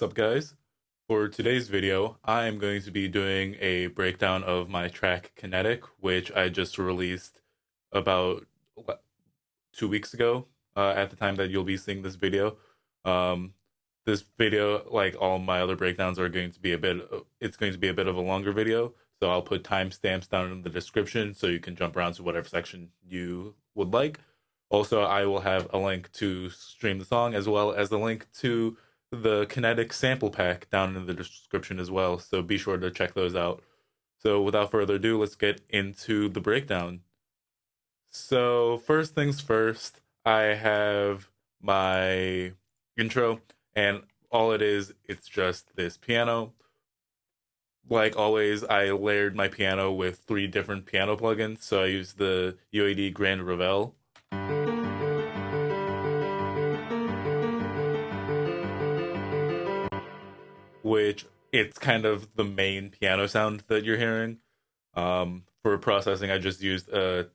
What's up, guys? For today's video, I am going to be doing a breakdown of my track Kinetic, which I just released about 2 weeks ago, at the time that you'll be seeing this video. Um, this video, like all my other breakdowns, are going to be it's going to be a bit of a longer video, so I'll put timestamps down in the description so you can jump around to whatever section you would like. Also, I will have a link to stream the song as well as a link to the Kinetic sample pack down in the description as well, so be sure to check those out. So without further ado, let's get into the breakdown. So first things first, I have my intro, and all it is, it's just this piano. Like always, I layered my piano with 3 different piano plugins. So I used the UAD Grand Revel, which it's kind of the main piano sound that you're hearing. For processing, I just used a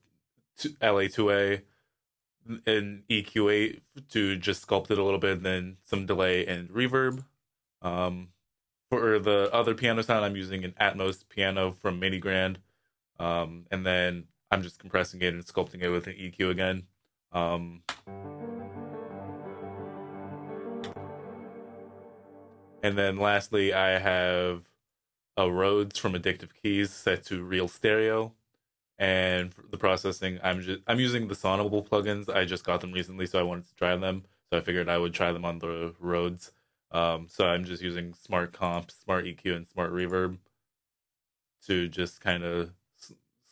LA2A and EQ8 to just sculpt it a little bit, then some delay and reverb. Um, for the other piano sound, I'm using an Atmos piano from Mini Grand, and then I'm just compressing it and sculpting it with an EQ again. Um, and then lastly, I have a Rhodes from Addictive Keys set to real stereo. And for the processing, I'm using the Sonable plugins. I just got them recently, so I wanted to try them. So I figured I would try them on the Rhodes. So I'm just using Smart Comp, Smart EQ, and Smart Reverb to just kind of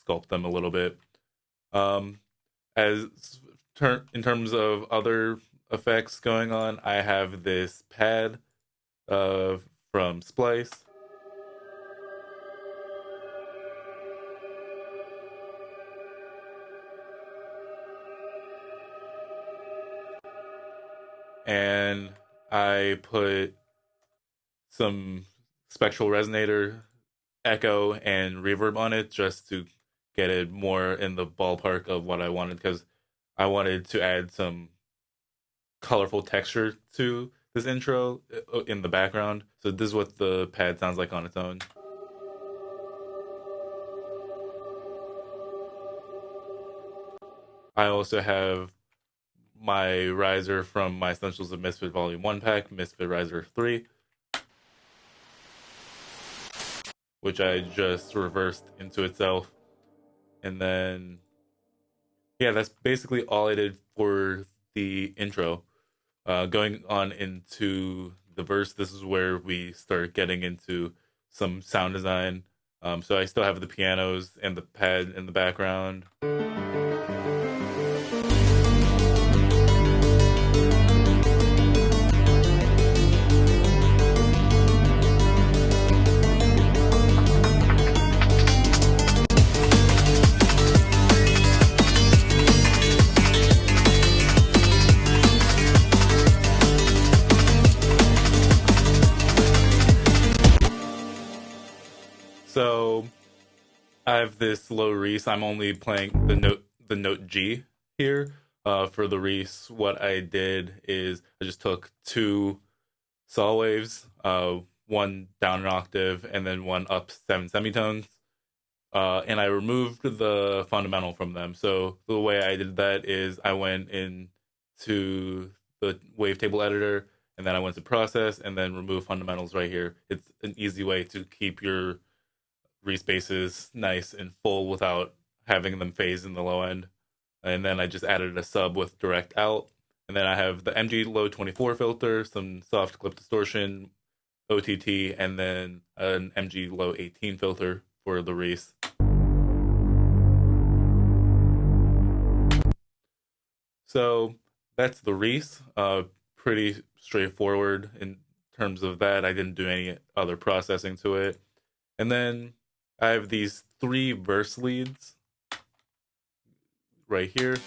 sculpt them a little bit. As in terms of other effects going on, I have this pad from Splice. And I put some spectral resonator, echo, and reverb on it just to get it more in the ballpark of what I wanted, because I wanted to add some colorful texture to this intro in the background. So this is what the pad sounds like on its own. I also have my riser from my Essentials of MiSFiT Volume 1 pack, MiSFiT Riser 3, which I just reversed into itself. And then, yeah, that's basically all I did for the intro. Going on into the verse, this is where we start getting into some sound design. So I still have the pianos and the pad in the background. So I have this low Reese. I'm only playing the note G here. For the Reese, what I did is I just took 2 saw waves, one down an octave and then one up 7 semitones, and I removed the fundamental from them. So the way I did that is I went into the wavetable editor, and then I went to process and then remove fundamentals right here. It's an easy way to keep your respaces nice and full without having them phase in the low end. And then I just added a sub with direct out. And then I have the MG low 24 filter, some soft clip distortion, OTT, and then an MG low 18 filter for the Reese. So that's the Reese. Pretty straightforward in terms of that. I didn't do any other processing to it. And then I have these 3 verse leads right here.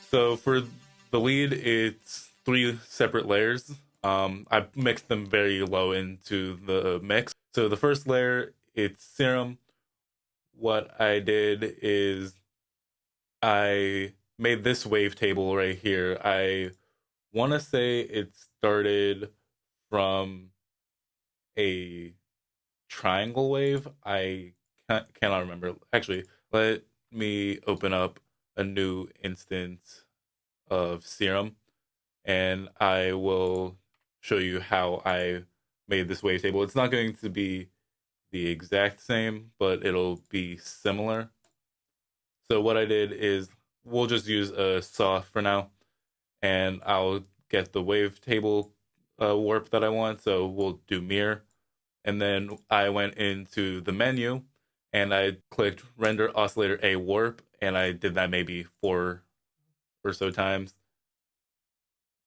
So for the lead, it's 3 separate layers. I mixed them very low into the mix. So the first layer it's Serum. What I did is I made this wavetable right here. I want to say it started from a triangle wave. I cannot remember. Actually, let me open up a new instance of Serum and I will show you how I made this wavetable. It's not going to be the exact same, but it'll be similar. So what I did is we'll just use a saw for now, and I'll get the wavetable warp that I want. So we'll do mirror, and then I went into the menu and I clicked render oscillator A warp, and I did that maybe 4 or so times.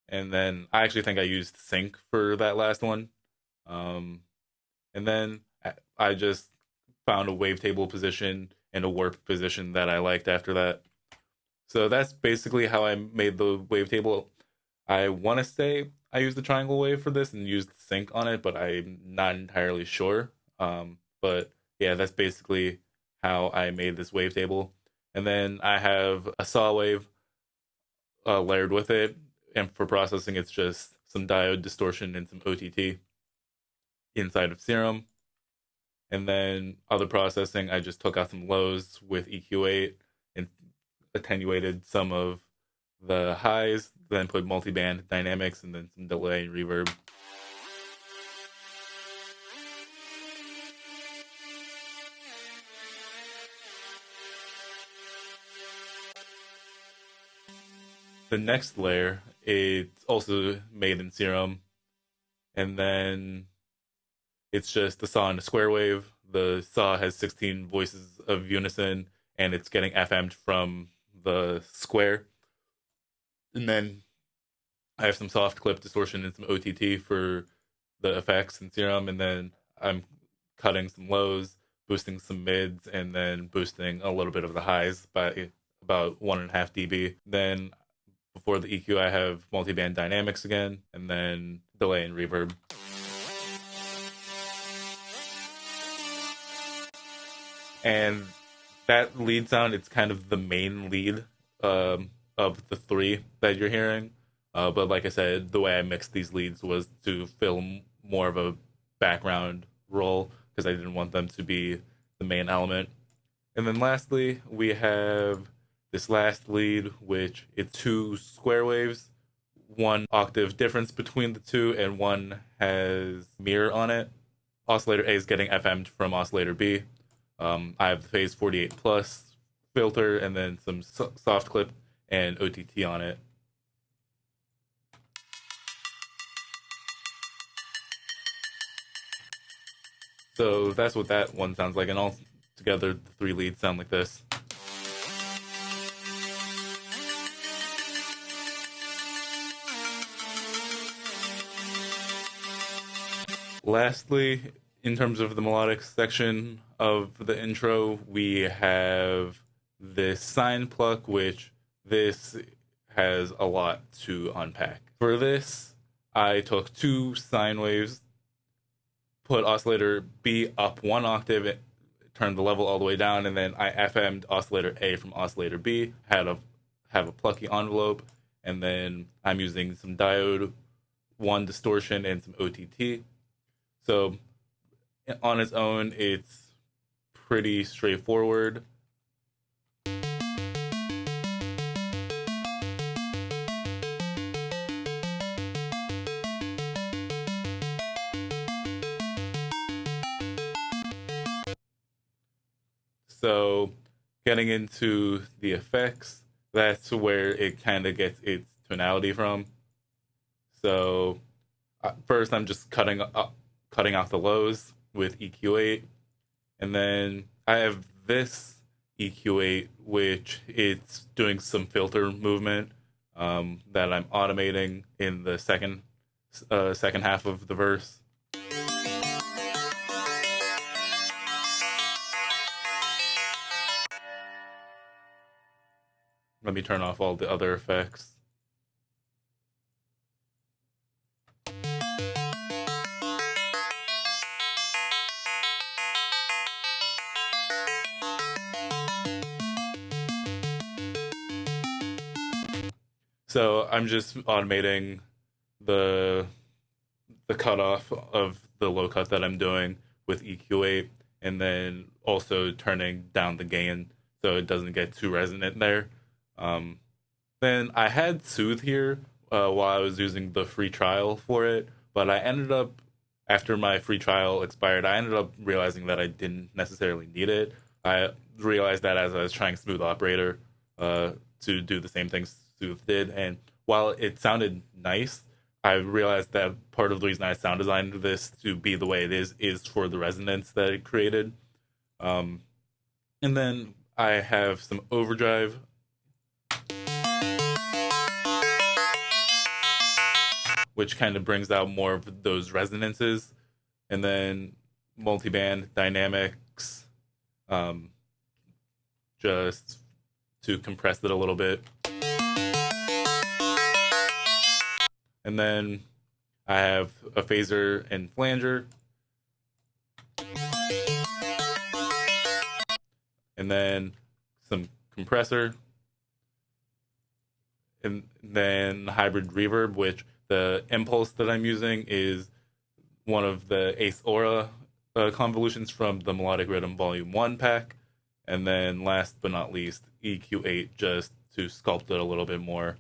And then I actually think I used sync for that last one. Um, and then I just found a wavetable position and a warp position that I liked after that. So that's basically how I made the wavetable. I want to say I used the triangle wave for this and used sync on it, but I'm not entirely sure. But yeah, that's basically how I made this wavetable. And then I have a saw wave layered with it, and for processing, it's just some diode distortion and some OTT inside of Serum. And then other processing, I just took out some lows with EQ8 and attenuated some of the highs, then put multiband dynamics and then some delay and reverb. The next layer, it's also made in Serum, and then it's just the saw and a square wave. The saw has 16 voices of unison, and it's getting FM'd from the square. And then I have some soft clip distortion and some OTT for the effects in Serum, and then I'm cutting some lows, boosting some mids, and then boosting a little bit of the highs by about 1.5 dB. Then before the EQ, I have multiband dynamics again, and then delay and reverb. And that lead sound, it's kind of the main lead of the three that you're hearing. But like I said, the way I mixed these leads was to fill more of a background role because I didn't want them to be the main element. And then lastly, we have this last lead, which it's 2 square waves, 1 octave difference between the two, and one has mirror on it. Oscillator A is getting FM'd from oscillator B. I have the phase 48 plus filter and then some soft clip and OTT on it. So that's what that one sounds like, and all together the 3 leads sound like this. Lastly, in terms of the melodic section of the intro, we have this sine pluck, which this has a lot to unpack. For this, I took 2 sine waves, put oscillator B up 1 octave, turned the level all the way down, and then I FM'd oscillator A from oscillator B, have a plucky envelope, and then I'm using some diode, 1 distortion, and some OTT. So on its own, it's pretty straightforward. So getting into the effects, that's where it kind of gets its tonality from. So first, I'm just cutting out the lows with EQ8, and then I have this EQ8, which it's doing some filter movement that I'm automating in the second half of the verse. Let me turn off all the other effects. So I'm just automating the the cutoff of the low cut that I'm doing with EQ8, and then also turning down the gain so it doesn't get too resonant there. Um, then I had Soothe here while I was using the free trial for it, but I ended up, after my free trial expired, I ended up realizing that I didn't necessarily need it. I realized that as I was trying Smooth Operator uh, to do the same thing Soothe did, and while it sounded nice, I realized that part of the reason I sound designed this to be the way it is for the resonance that it created. Um, and then I have some overdrive, which kind of brings out more of those resonances, and then multiband dynamics, um, just to compress it a little bit. And then I have a phaser and flanger, and then some compressor, and then hybrid reverb, which the impulse that I'm using is one of the Ace Aura convolutions from the Melodic Rhythm Volume 1 pack. And then last but not least, EQ8 just to sculpt it a little bit more.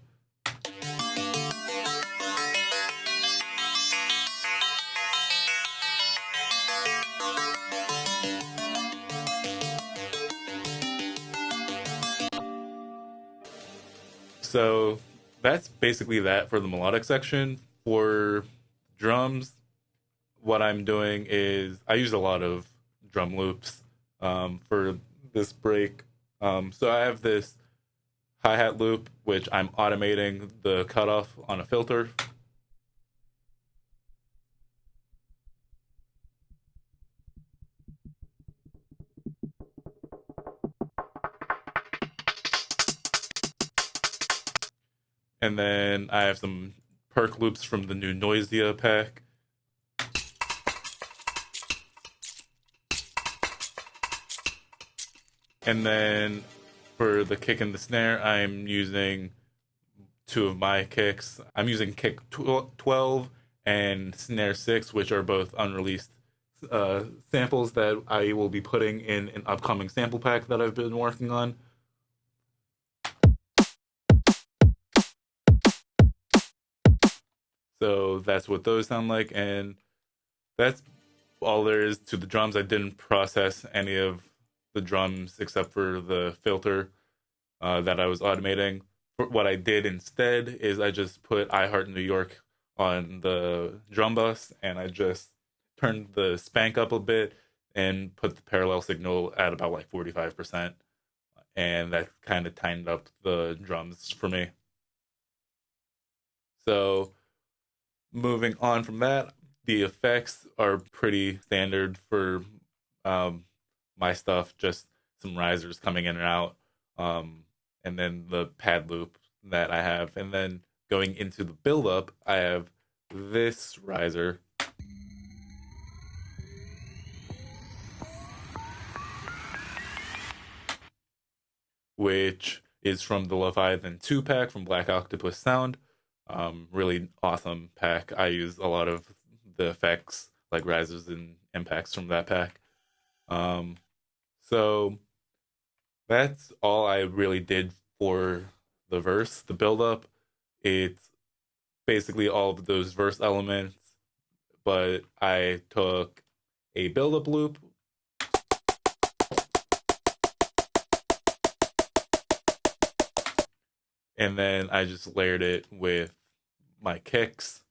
So that's basically that for the melodic section. For drums, what I'm doing is I use a lot of drum loops for this break. So I have this hi-hat loop, which I'm automating the cutoff on a filter. And then I have some perk loops from the new Noisia pack. And then for the kick and the snare, I'm using two of my kicks. I'm using kick 12 and snare 6, which are both unreleased samples that I will be putting in an upcoming sample pack that I've been working on. So that's what those sound like, and that's all there is to the drums. I didn't process any of the drums except for the filter that I was automating. What I did instead is I just put I Heart New York on the drum bus, and I just turned the spank up a bit and put the parallel signal at about like 45%, and that kind of tightened up the drums for me. So moving on from that, the effects are pretty standard for um, my stuff, just some risers coming in and out, and then the pad loop that I have. And then going into the build-up, I have this riser, which is from the Leviathan 2 pack from Black Octopus Sound. Really awesome pack. I use a lot of the effects like risers and impacts from that pack. Um, so that's all I really did for the verse, the build up. It's basically all of those verse elements, but I took a build up loop and then I just layered it with my kicks.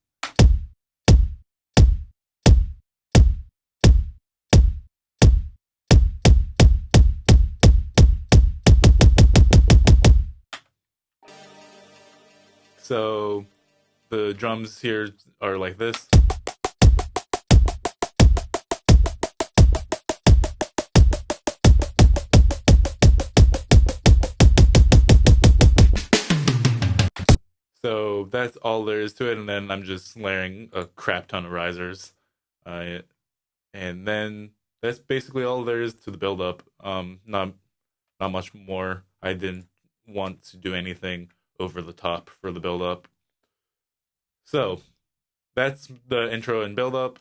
So the drums here are like this. So that's all there is to it, and then I'm just layering a crap ton of risers, uh, and then that's basically all there is to the build up. Not much more. I didn't want to do anything over the top for the build up. So that's the intro and build up.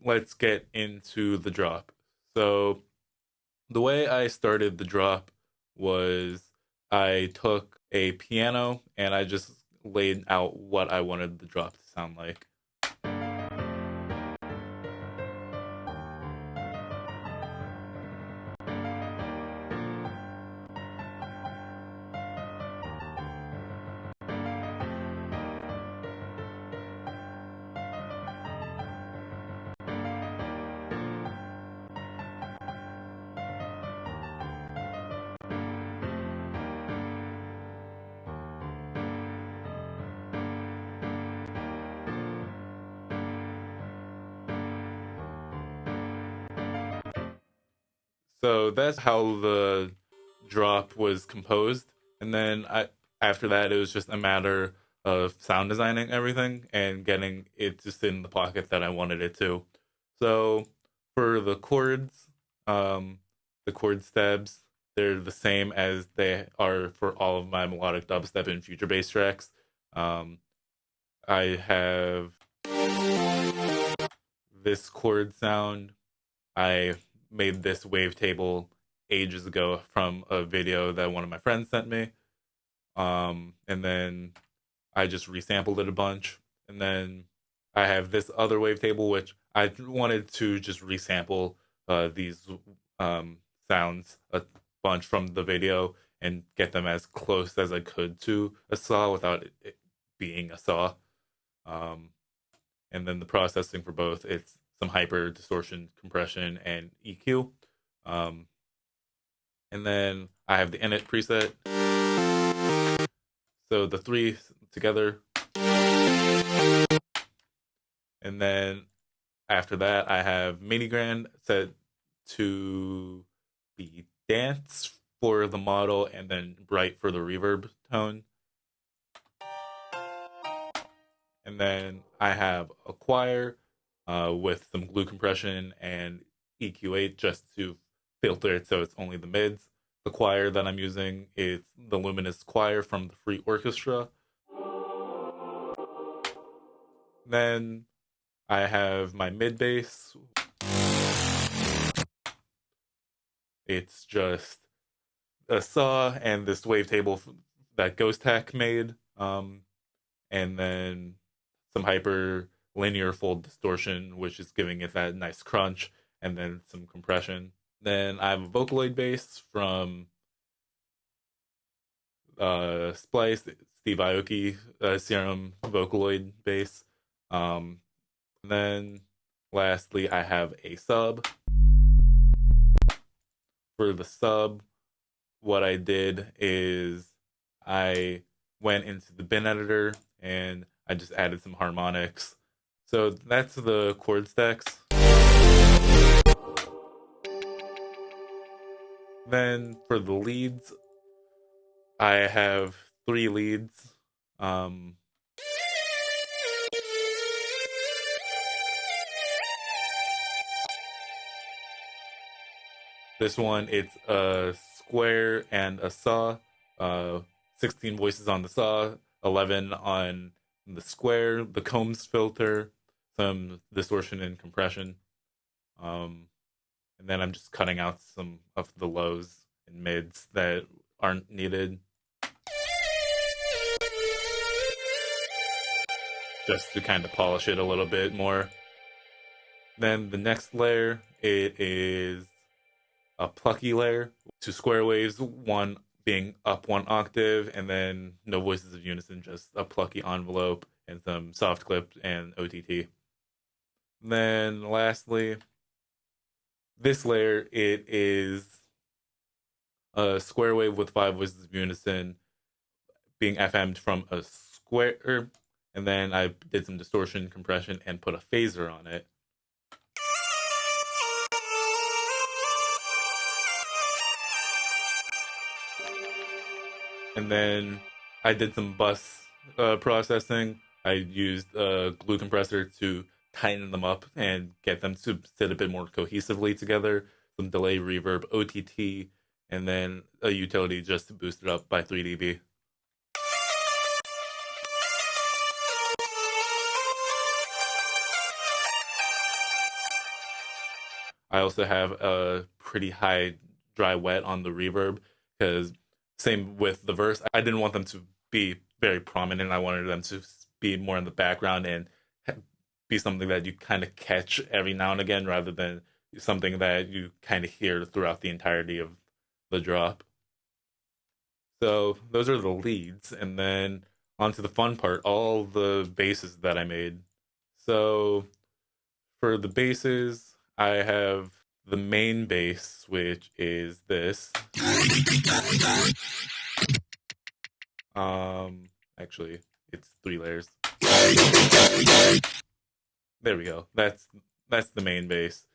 Let's get into the drop. So the way I started the drop was I took a piano and I just laid out what I wanted the drop to sound like. So that's how the drop was composed. And then after that, it was just a matter of sound designing everything and getting it to sit in the pocket that I wanted it to. So for the chords, the chord stabs, they're the same as they are for all of my melodic dubstep and future bass tracks. Um, I have this chord sound. I made this wavetable ages ago from a video that one of my friends sent me. And then I just resampled it a bunch. And then I have this other wavetable, which I wanted to just resample these sounds a bunch from the video and get them as close as I could to a saw without it being a saw. Um, and then the processing for both, it's some hyper, distortion, compression, and EQ. Um, and then I have the init preset. So the three together. And then after that, I have mini grand set to be dance for the model and then bright for the reverb tone. And then I have a choir with some glue compression and EQ8 just to filter it so it's only the mids. The choir that I'm using is the Luminous Choir from the Free Orchestra. Then I have my mid bass. It's just a saw and this wavetable that Ghost Hack made. And then some hyper linear fold distortion, which is giving it that nice crunch, and then some compression. Then I have a Vocaloid bass from Splice, Steve Aoki, Serum Vocaloid bass. And then lastly, I have a sub. For the sub, what I did is I went into the bin editor and I just added some harmonics. So that's the chord stacks. Then for the leads, I have 3 leads. Um, this one, it's a square and a saw. 16 voices on the saw, 11 on the square, the Combs filter, some distortion and compression. Um, and then I'm just cutting out some of the lows and mids that aren't needed, just to kind of polish it a little bit more. Then the next layer, it is a plucky layer, 2 square waves, one being up 1 octave, and then no voices of unison, just a plucky envelope and some soft clip and OTT. Then lastly, this layer, it is a square wave with 5 voices of unison being FM'd from a square, and then I did some distortion, compression, and put a phaser on it. And then I did some bus processing. I used a glue compressor to tighten them up and get them to sit a bit more cohesively together. Some delay, reverb, OTT, and then a utility just to boost it up by 3 dB. I also have a pretty high dry wet on the reverb because same with the verse. I didn't want them to be very prominent. I wanted them to be more in the background and be something that you kind of catch every now and again rather than something that you kind of hear throughout the entirety of the drop. So those are the leads, and then on to the fun part, all the basses that I made. So for the basses, I have the main bass, which is this. Um, Actually, it's 3 layers. There we go. That's the main bass.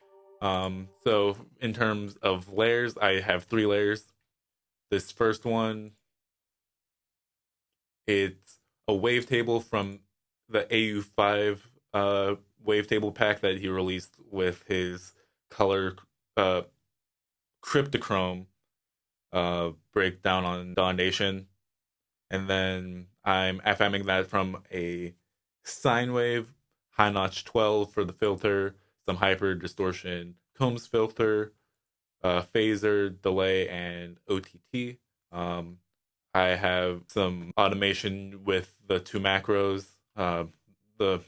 So in terms of layers, I have 3 layers. This first one, it's a wavetable from the AU5 wavetable pack that he released with his color uh, cryptochrome breakdown on Dawn Nation. And then I'm FMing that from a sine wave, high notch 12 for the filter, some hyper distortion Combs filter, phaser, delay, and OTT. Um, I have some automation with the 2 macros. The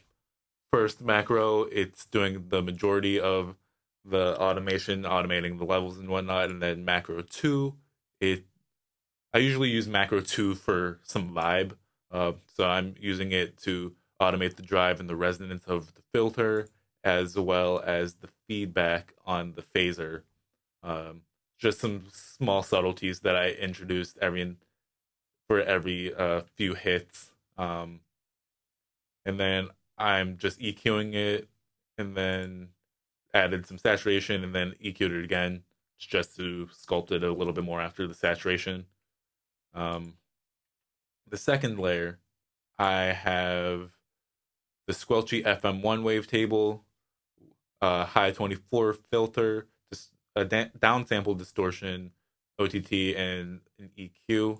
first macro, it's doing the majority of the automation, automating the levels and whatnot. And then macro 2, I usually use macro 2 for some vibe. So I'm using it to automate the drive and the resonance of the filter, as well as the feedback on the phaser. Um, just some small subtleties that I introduced for every few hits. And then I'm just EQing it, and then added some saturation, and then EQ'd it again just to sculpt it a little bit more after the saturation. Um, the second layer, I have the Squelchy FM1 wavetable, high 24 filter, just a downsample distortion, OTT, and an EQ.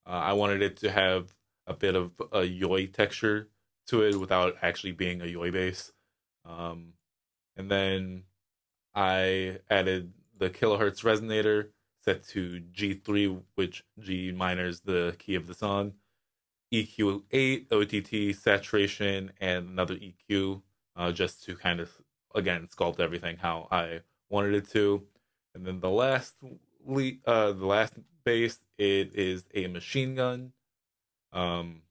I wanted it to have a bit of a yoi texture to it without actually being a yoi bass. Um, and then I added the kilohertz resonator set to G3, which G minor is the key of the song. EQ8, OTT, saturation, and another EQ, just to kind of again sculpt everything how I wanted it to. And then the last bass, it is a machine gun. Um,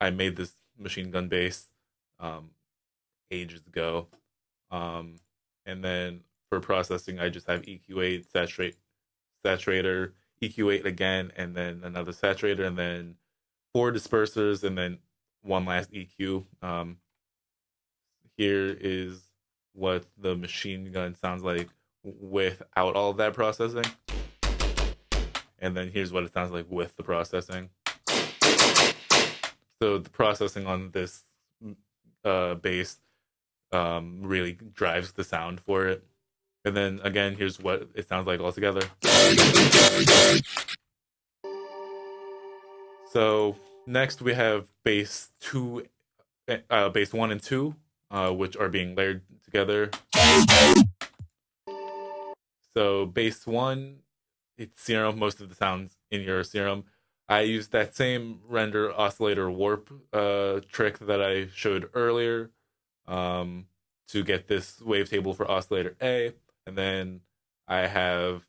I made this machine gun bass um, ages ago. Um, and then for processing, I just have EQ8, saturator, EQ8 again, and then another saturator, and then 4 dispersers, and then one last EQ. Here is what the machine gun sounds like without all of that processing. And then here's what it sounds like with the processing. So the processing on this bass really drives the sound for it. And then again, here's what it sounds like all together. So next we have bass 1 and 2, which are being layered together. So bass 1, it's serum. Most of the sounds in here are serum. I used that same render oscillator warp trick that I showed earlier to get this wavetable for oscillator A, and then I have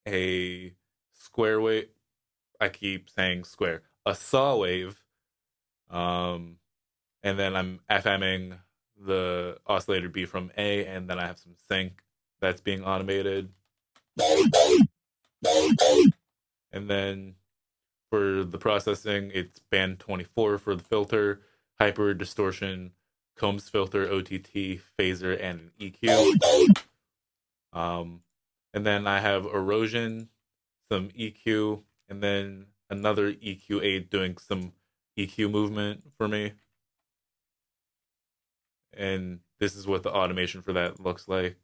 a square wave. I keep saying square, a saw wave, um, and then I'm FMing the oscillator B from A, and then I have some sync that's being automated, and then for the processing, it's band 24 for the filter, hyper distortion, Combs filter, OTT, phaser, and an EQ. Um, and then I have erosion, some EQ, and then another EQ8 doing some EQ movement for me. And this is what the automation for that looks like.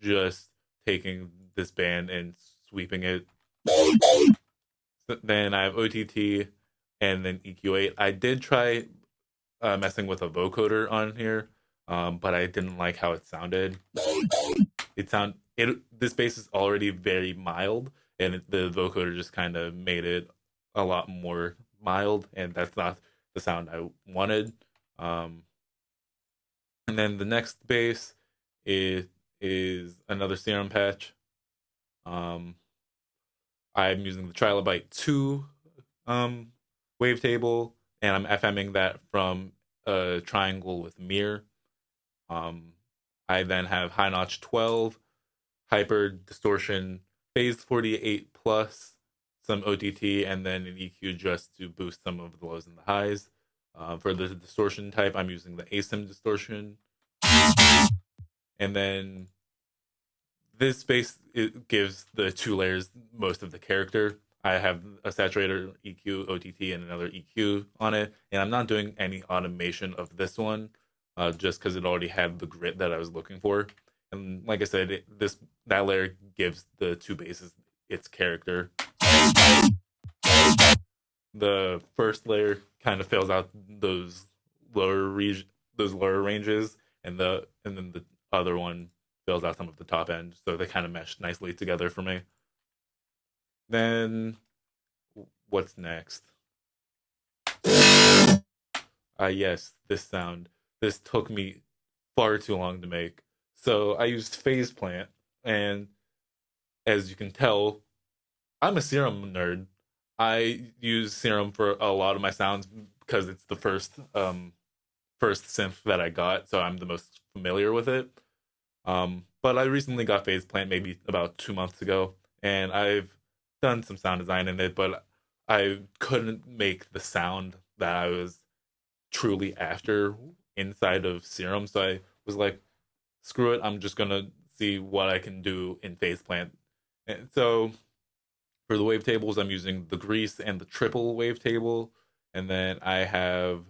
Just taking this band and sweeping it. Then I have OTT and then EQ8. I did try messing with a vocoder on here, but I didn't like how it sounded. This bass is already very mild, and the vocoder just kind of made it a lot more mild, and that's not the sound I wanted. Um, and then the next bass is another Serum patch. Um, I'm using the Trilobite 2 um, wavetable, and I'm FMing that from a triangle with mirror. Um, I then have high notch 12, hyper distortion, phase 48 plus, some OTT, and then an EQ just to boost some of the lows and the highs. For the distortion type, I'm using the ASIM distortion. And then this bass, it gives the two layers most of the character. I have a saturator, EQ, OTT, and another EQ on it, and I'm not doing any automation of this one, just because it already had the grit that I was looking for. And like I said, that layer gives the two basses its character. The first layer kind of fills out those lower ranges, and then the other one fills out some of the top end, so they kind of mesh nicely together for me. Then what's next? Yes, this sound. This took me far too long to make. So I used phase plant, and as you can tell, I'm a Serum nerd. I use Serum for a lot of my sounds because it's the first synth that I got, so I'm the most familiar with it. But I recently got phase plant maybe about 2 months ago, and I've done some sound design in it, but I couldn't make the sound that I was truly after inside of Serum. So I was like, screw it, I'm just gonna see what I can do in phase plant. And so for the wavetables, I'm using the Grease and the triple wavetable, and then I have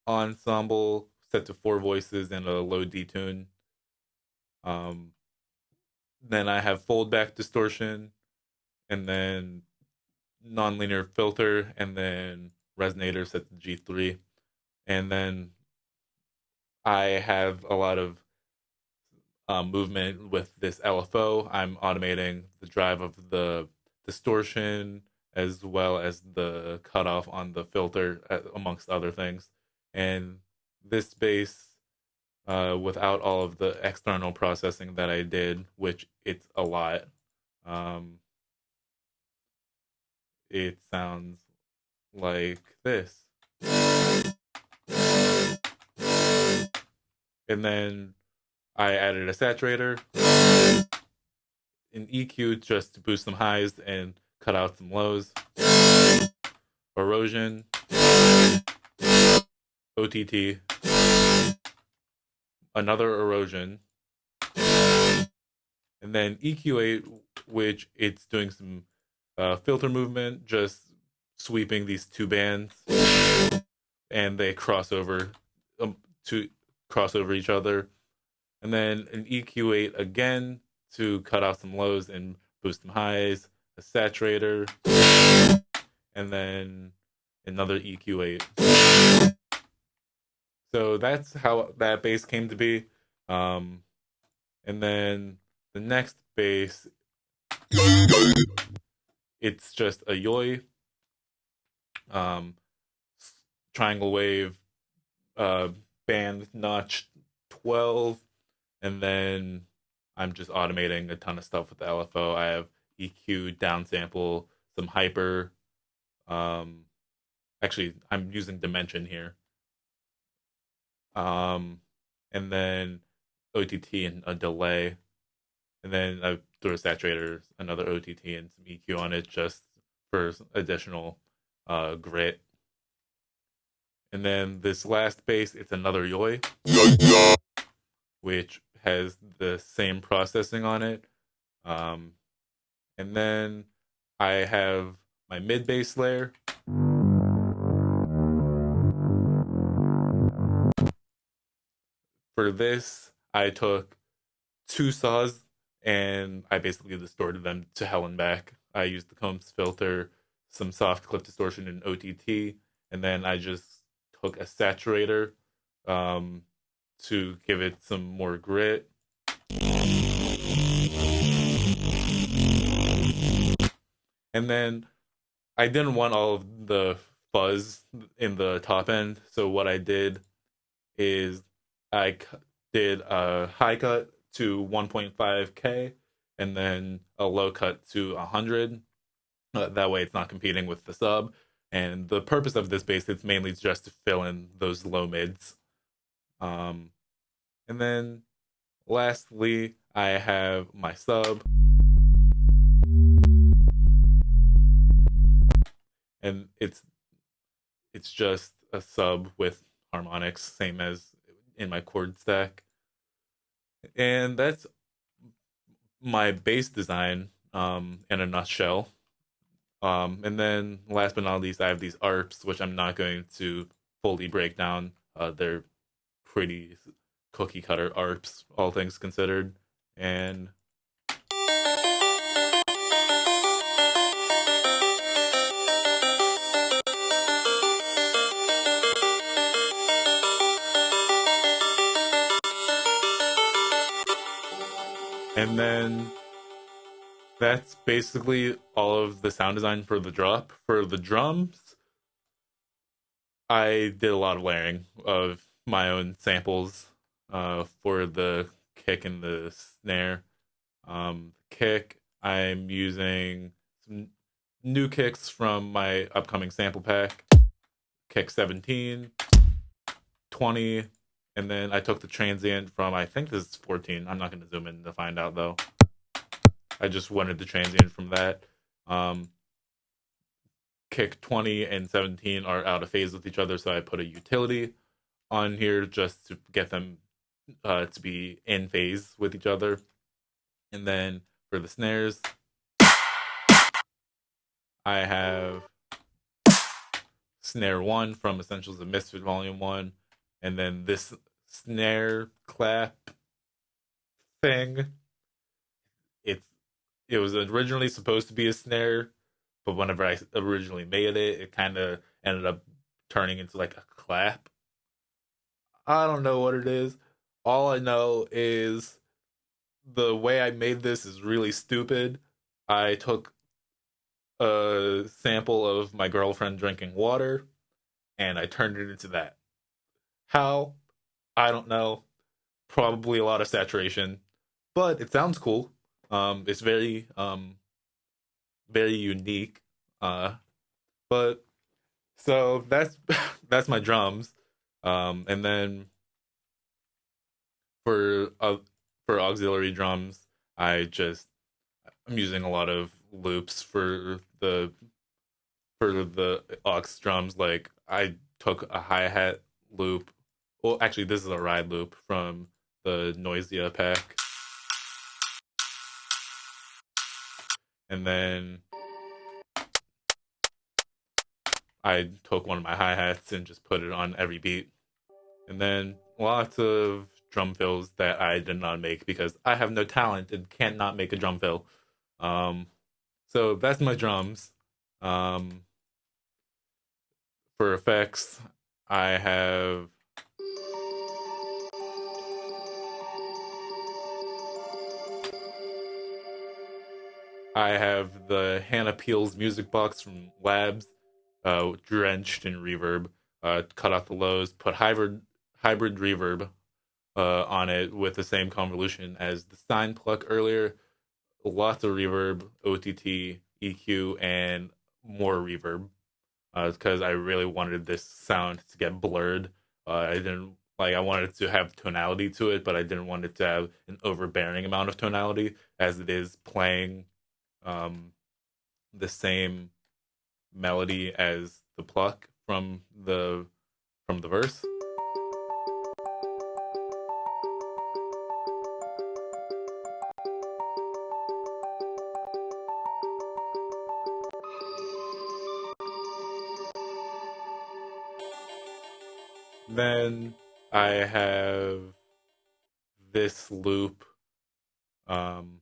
ensemble set to 4 voices and a low detune. Um, then I have fold back distortion, and then nonlinear filter, and then resonator set to G3. And then I have a lot of movement with this LFO. I'm automating the drive of the distortion as well as the cutoff on the filter, amongst other things. And this bass, without all of the external processing that I did, which it's a lot, um, it sounds like this. And then I added a saturator, an EQ just to boost some highs and cut out some lows, erosion, OTT, another erosion, and then EQ8, which it's doing some filter movement, just sweeping these two bands, and they to cross over each other, and then an EQ8 again to cut out some lows and boost some highs, a saturator, and then another EQ8. So that's how that bass came to be. Um, and then the next bass, it's just a yoi, um, triangle wave, uh, band notch 12, and then I'm just automating a ton of stuff with the LFO. I have EQ, downsample, some hyper. Um, Actually, I'm using dimension here. Um, and then OTT and a delay, and then I threw a saturator, another OTT, and some EQ on it just for additional grit. And then this last bass, it's another yoi, which has the same processing on it. Um, and then I have my mid bass layer. For this, I took 2 saws and I basically distorted them to hell and back. I used the Combs filter, some soft clip distortion, and OTT, and then I just took a saturator um, to give it some more grit. And then I didn't want all of the fuzz in the top end, so what I did is I did a high cut to 1.5K and then a low cut to 100. That way it's not competing with the sub. And the purpose of this bass is mainly just to fill in those low mids. Um, and then lastly, I have my sub. And it's just a sub with harmonics, same as in my chord stack. And that's my bass design in a nutshell. And then last but not least, I have these ARPs, which I'm not going to fully break down. They're pretty cookie cutter ARPs, all things considered. And then that's basically all of the sound design for the drop. For the drums, I did a lot of layering of my own samples for the kick and the snare. Kick, I'm using some new kicks from my upcoming sample pack. Kick 17, 20, and then I took the transient from, I think this is 14. I'm not going to zoom in to find out though. I just wanted the transient from that. Um, Kick 20 and 17 are out of phase with each other, so I put a utility on here just to get them to be in phase with each other. And then for the snares, I have snare 1 from Essentials of MiSFiT Volume 1, and then this snare clap thing. It's it was originally supposed to be a snare, but whenever I originally made it, it kind of ended up turning into like a clap. I don't know what it is. All I know is the way I made this is really stupid. I took a sample of my girlfriend drinking water and I turned it into that. How? I don't know. Probably a lot of saturation, but it sounds cool. It's very unique. Uh, but so that's my drums. And then for for auxiliary drums, I'm using a lot of loops for the aux drums. Like I took a hi hat loop. Well, actually, this is a ride loop from the Noisia pack, and then I took one of my hi hats and just put it on every beat, and then lots of drum fills that I did not make because I have no talent and can't not make a drum fill. Um, so that's my drums. Um, for effects, I have I have the Hannah Peel's music box from Labs, drenched in reverb. Cut out the lows, put hybrid reverb on it with the same convolution as the Stein pluck earlier. Lots of reverb, OTT, EQ, and more reverb. Because I really wanted this sound to get blurred. I didn't like I wanted to have tonality to it, but I didn't want it to have an overbearing amount of tonality as it is playing um, the same melody as the pluck from the verse. Then I have this loop. Um,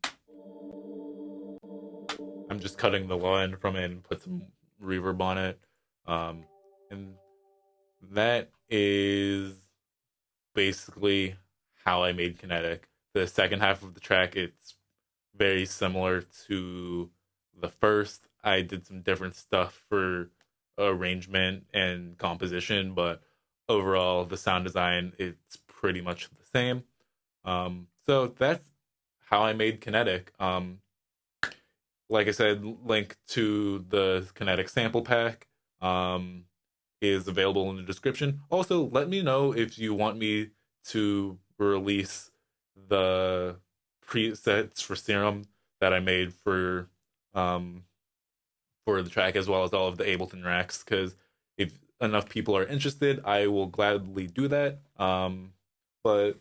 I'm just cutting the low end from it and put some reverb on it. And that is basically how I made Kinetic. The second half of the track, it's very similar to the first. I did some different stuff for arrangement and composition, but overall, the sound design, it's pretty much the same. So that's how I made Kinetic. Like I said, link to the Kinetic sample pack um, is available in the description. Also, let me know if you want me to release the presets for Serum that I made um, for the track, as well as all of the Ableton racks. Because if enough people are interested, I will gladly do that. But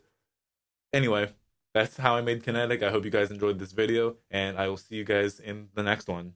anyway, that's how I made Kinetic. I hope you guys enjoyed this video, and I will see you guys in the next one.